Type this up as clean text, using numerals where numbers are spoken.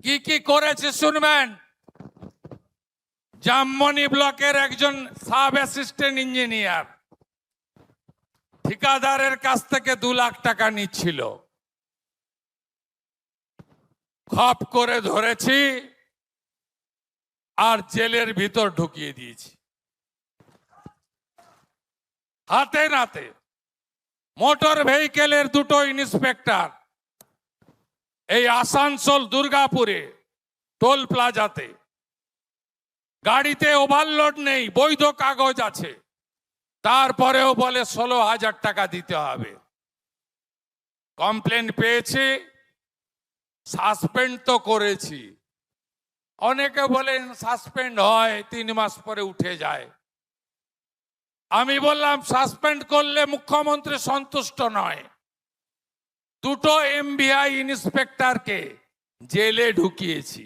কি করেছে শুনবেন। জামমনি ব্লকের একজন সাব অ্যাসিস্ট্যান্ট ইঞ্জিনিয়ার ঠিকাদারের কাছ থেকে 2 লাখ টাকা নিচ্ছিল। খপ করে ধরেছি আর জেলের ভিতর ঢুকিয়ে দিয়েছি। হাতে নাতে মোটর ভেহিকেলের 2টো ইন্সপেক্টর এই আসানসোল দুর্গাপুরে টোল প্লাজাতে, গাড়িতে ওভারলোড নেই, বৈধ কাগজ আছে, তারপরেও বলে 16,000 টাকা দিতে হবে। কমপ্লেন পেয়েছি, সাসপেন্ড তো করেছি। অনেকে বলেন সাসপেন্ড হয় 3 মাস পরে উঠে যায়। আমি বললাম সাসপেন্ড করলে মুখ্যমন্ত্রী সন্তুষ্ট নয়, 2টো MVI ইন্সপেক্টরকে জেলে ঢুকিয়েছি।